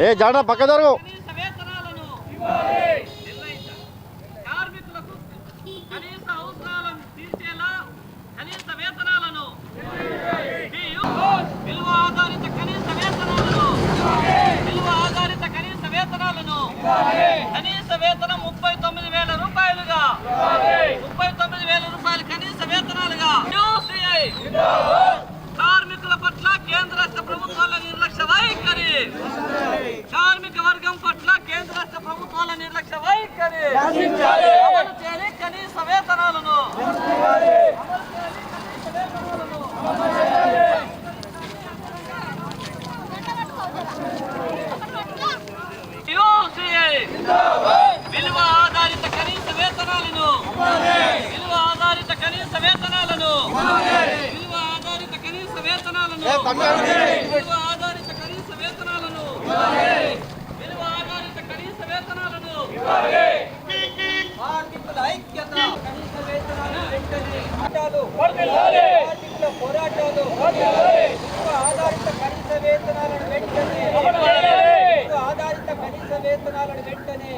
ఏ జానా పక్క జరుగు. కనీస వేతనం 39,000 రూపాయలుగా 39,000 రూపాయలు కనీస వేతనాలుగా కార్మికుల పట్ల కేంద్ర రాష్ట్ర ప్రభుత్వాల నిర్లక్ష్య వైఖరి, కార్మిక వర్గం పట్ల కేంద్ర రాష్ట్ర ప్రభుత్వాల నిర్లక్ష్య వైఖరి, అమలు చేయాలి కనీస వేతనాలను. విలువ ఆధారిత కనీస వేతనాలను, విలువ ఆధారిత కనీస వేతనాలను, విలువ ఆధారిత కనీస వేతనాలను, విలువ ఆధారిత కనీస వేతనాలను, విలువ ఆధారిత కనీస వేతనాలను. కార్మికుల ఐక్యత, కనీస వేతనాలు వెంటనే కార్మికుల పోరాటాలు, విలువ ఆధారిత కనీస వేతనాలను వెంటనే ఆధారిత కనీస వేతనాలను వెంటనే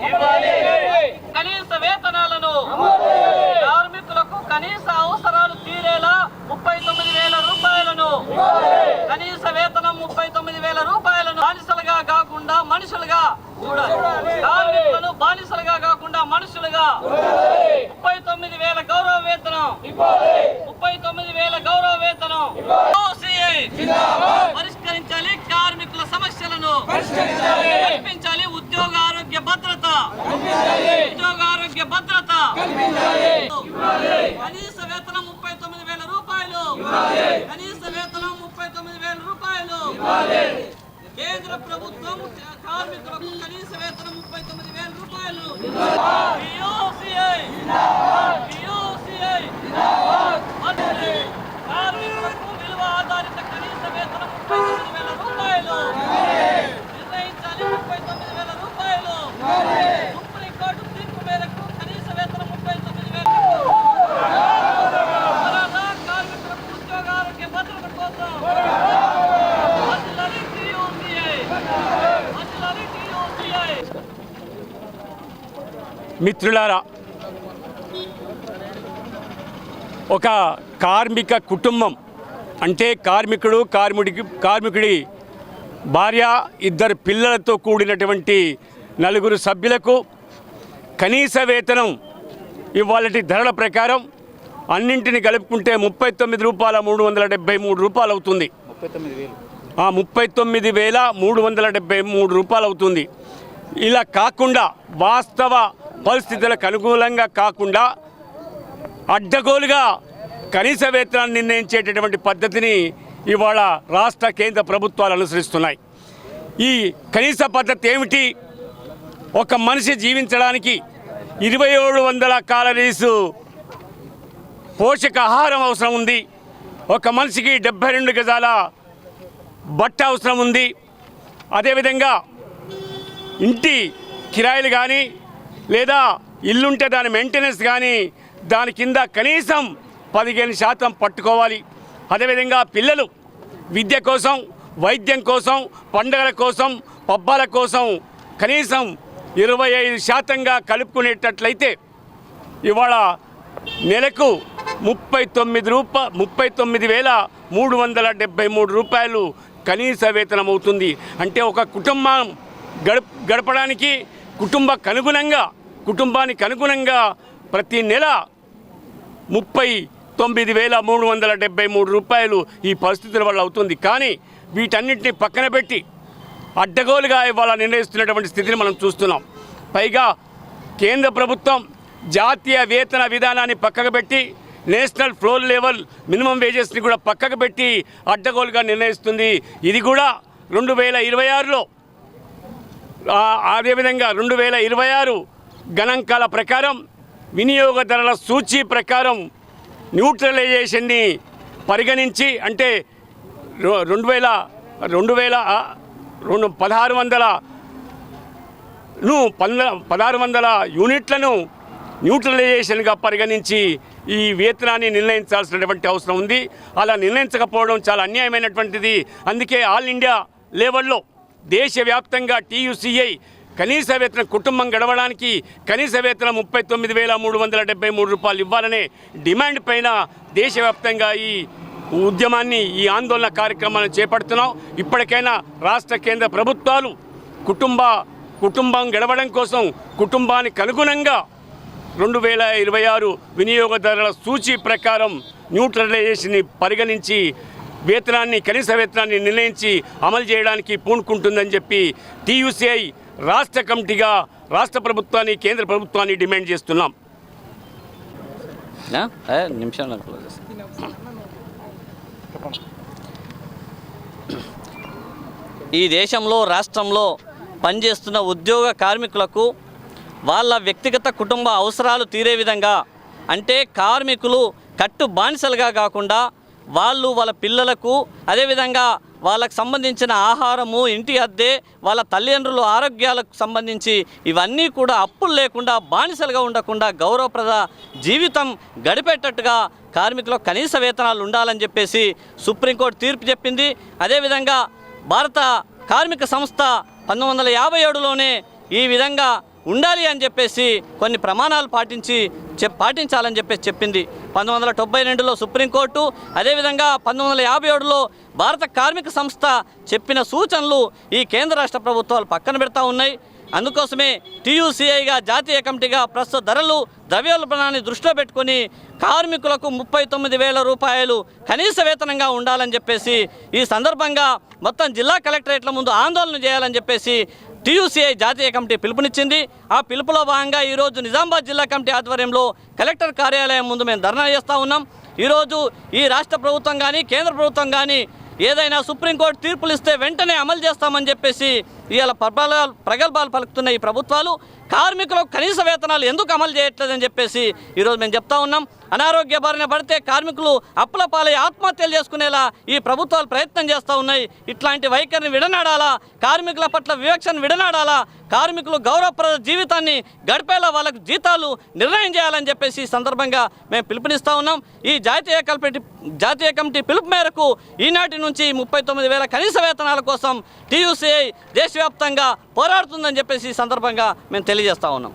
కనీస వేతనాలను కార్మికులకు కనీస అవసరాలు తీరేలా 39,000 రూపాయలను, కనీస వేతనం 39,000 రూపాయలను బానిసలుగా కాకుండా మనుషులుగా చూడాలి. కార్మికులను బానిసలుగా కాకుండా మనుషులుగా 39,000 గౌరవ వేతనం, 39,000 గౌరవ వేతనం పరిష్కరించాలి. కార్మికుల సమస్యలను కల్పించాలి. ఉద్యోగ ఆరోగ్య భద్రత, ఉద్యోగ ఆరోగ్య భద్రత. కనీస వేతనం 39,000 రూపాయలు, కనీస వేతనం 39,000 రూపాయలు. కేంద్ర ప్రభుత్వం కార్మికులకు కనీస వేతనం 39,000 రూపాయలు. కార్మికులకు విలువ ఆధారిత కనీస వేతనం 39,000 రూపాయలు నిర్ణయించాలి. 39,000 రూపాయలు. సుప్రీంకోర్టు తీర్పు మేరకు కనీస వేతనం 39,000. కార్మికులకు ఉద్యోగ ఆరోగ్య భద్రత కోసం మిత్రులారా, ఒక కార్మిక కుటుంబం అంటే కార్మికుడి భార్య, 2 పిల్లలతో కూడినటువంటి 4 సభ్యులకు కనీస వేతనం ఇవాళటి ధరల ప్రకారం అన్నింటిని కలుపుకుంటే 39,373 రూపాయలు అవుతుంది. 39,373 రూపాయలు అవుతుంది. ఇలా కాకుండా వాస్తవ పరిస్థితులకు అనుకూలంగా కాకుండా అడ్డగోలుగా కనీస వేతనాన్ని నిర్ణయించేటటువంటి పద్ధతిని ఇవాళ రాష్ట్ర కేంద్ర ప్రభుత్వాలు అనుసరిస్తున్నాయి. ఈ కనీస పద్ధతి ఏమిటి? ఒక మనిషి జీవించడానికి 2,700 క్యాలరీస్ పోషకాహారం అవసరం ఉంది. ఒక మనిషికి 72 గజాల బట్ట అవసరం ఉంది. అదేవిధంగా ఇంటి కిరాయిలు కానీ లేదా ఇల్లుంటే దాని మెయింటెనెన్స్ కానీ దాని కింద కనీసం 15% పట్టుకోవాలి. అదేవిధంగా పిల్లలు విద్య కోసం, వైద్యం కోసం, పండుగల కోసం, పబ్బాల కోసం కనీసం 25%గా కలుపుకునేటట్లయితే ఇవాళ నెలకు 39,373 రూపాయలు కనీస వేతనం అవుతుంది. అంటే ఒక కుటుంబం గడపడానికి కుటుంబానికి అనుగుణంగా ప్రతి నెల 39,373 రూపాయలు ఈ పరిస్థితుల వల్ల అవుతుంది. కానీ వీటన్నిటిని పక్కన పెట్టి అడ్డగోలుగా ఇవాళ నిర్ణయిస్తున్నటువంటి స్థితిని మనం చూస్తున్నాం. పైగా కేంద్ర ప్రభుత్వం జాతీయ వేతన విధానాన్ని పక్కకు పెట్టి నేషనల్ ఫ్లోర్ లెవెల్ మినిమం వేజెస్ని కూడా పక్కకు పెట్టి అడ్డగోలుగా నిర్ణయిస్తుంది. ఇది కూడా 2026లో అదేవిధంగా 2026 గణాంకాల ప్రకారం వినియోగ ధరల సూచీ ప్రకారం న్యూట్రలైజేషన్ని పరిగణించి అంటే 1600 యూనిట్లను న్యూట్రలైజేషన్గా పరిగణించి ఈ వేతనాన్ని నిర్ణయించాల్సినటువంటి అవసరం ఉంది. అలా నిర్ణయించకపోవడం చాలా అన్యాయమైనటువంటిది. అందుకే ఆల్ ఇండియా లెవెల్లో దేశవ్యాప్తంగా టీయూసీఐ కనీస వేతన కుటుంబం గడవడానికి కనీస వేతనం 39,373 రూపాయలు ఇవ్వాలనే డిమాండ్ పైన దేశవ్యాప్తంగా ఈ ఉద్యమాన్ని, ఈ ఆందోళన కార్యక్రమాన్ని చేపడుతున్నాం. ఇప్పటికైనా రాష్ట్ర కేంద్ర ప్రభుత్వాలు కుటుంబం గడవడం కోసం కుటుంబానికి అనుగుణంగా 2026 వినియోగదారుల సూచీ ప్రకారం న్యూట్రలైజేషన్ని పరిగణించి కనీస వేతనాన్ని నిర్ణయించి అమలు చేయడానికి పూనుకుంటుందని చెప్పి టీయూసీఐ రాష్ట్ర కమిటీగా రాష్ట్ర ప్రభుత్వాన్ని, కేంద్ర ప్రభుత్వాన్ని డిమాండ్ చేస్తున్నాం. ఈ దేశంలో, రాష్ట్రంలో పనిచేస్తున్న ఉద్యోగ కార్మికులకు వాళ్ళ వ్యక్తిగత కుటుంబ అవసరాలు తీరే విధంగా, అంటే కార్మికులు కట్టు బానిసలుగా కాకుండా వాళ్ళు వాళ్ళ పిల్లలకు, అదేవిధంగా వాళ్ళకు సంబంధించిన ఆహారము, ఇంటి అద్దె, వాళ్ళ తల్లిదండ్రుల ఆరోగ్యాలకు సంబంధించి ఇవన్నీ కూడా అప్పులు లేకుండా, బానిసలుగా ఉండకుండా గౌరవప్రద జీవితం గడిపేటట్టుగా కార్మికులకు కనీస వేతనాలు ఉండాలని చెప్పేసి సుప్రీంకోర్టు తీర్పు చెప్పింది. అదేవిధంగా భారత కార్మిక సంస్థ 1957లోనే ఈ విధంగా ఉండాలి అని చెప్పేసి కొన్ని ప్రమాణాలు పాటించాలని చెప్పేసి చెప్పింది. 1972లో సుప్రీంకోర్టు, అదేవిధంగా 1957లో భారత కార్మిక సంస్థ చెప్పిన సూచనలు ఈ కేంద్ర రాష్ట్ర ప్రభుత్వాలు పక్కన పెడతా ఉన్నాయి. అందుకోసమే టీయూసీఐగా, జాతీయ కమిటీగా ప్రస్తుత ధరలు, ద్రవ్యోల్బణాన్ని దృష్టిలో పెట్టుకొని కార్మికులకు 39,000 రూపాయలు కనీస వేతనంగా ఉండాలని చెప్పేసి ఈ సందర్భంగా మొత్తం జిల్లా కలెక్టరేట్ల ముందు ఆందోళన చేయాలని చెప్పేసి టీయూసీఐ జాతీయ కమిటీ పిలుపునిచ్చింది. ఆ పిలుపులో భాగంగా ఈరోజు నిజామాబాద్ జిల్లా కమిటీ ఆధ్వర్యంలో కలెక్టర్ కార్యాలయం ముందు మేము ధర్నా చేస్తూ ఉన్నాం. ఈరోజు ఈ రాష్ట్ర ప్రభుత్వం కానీ, కేంద్ర ప్రభుత్వం కానీ ఏదైనా సుప్రీంకోర్టు తీర్పులు ఇస్తే వెంటనే అమలు చేస్తామని చెప్పేసి ఇవాళ ప్రగల్భాలు పలుకుతున్న ఈ ప్రభుత్వాలు కార్మికులకు కనీస వేతనాలు ఎందుకు అమలు చేయట్లేదని చెప్పేసి ఈరోజు మేము చెప్తా ఉన్నాం. అనారోగ్య బారిన పడితే కార్మికులు అప్పుల పాలై ఆత్మహత్యలు చేసుకునేలా ఈ ప్రభుత్వాలు ప్రయత్నం చేస్తూ ఉన్నాయి. ఇట్లాంటి వైఖరిని విడనాడాలా, కార్మికుల పట్ల వివక్షను విడనాడాలా, కార్మికులు గౌరవప్రద జీవితాన్ని గడిపేలా వాళ్ళకు జీతాలు నిర్ణయం చేయాలని చెప్పేసి ఈ సందర్భంగా మేము పిలుపునిస్తూ ఉన్నాం. ఈ జాతీయ కమిటీ పిలుపు మేరకు ఈనాటి నుంచి 39,000 కనీస వేతనాల కోసం టీయూసీఐ దేశవ్యాప్తంగా పోరాడుతుందని చెప్పేసి ఈ సందర్భంగా మేము తెలియజేస్తా ఉన్నాం.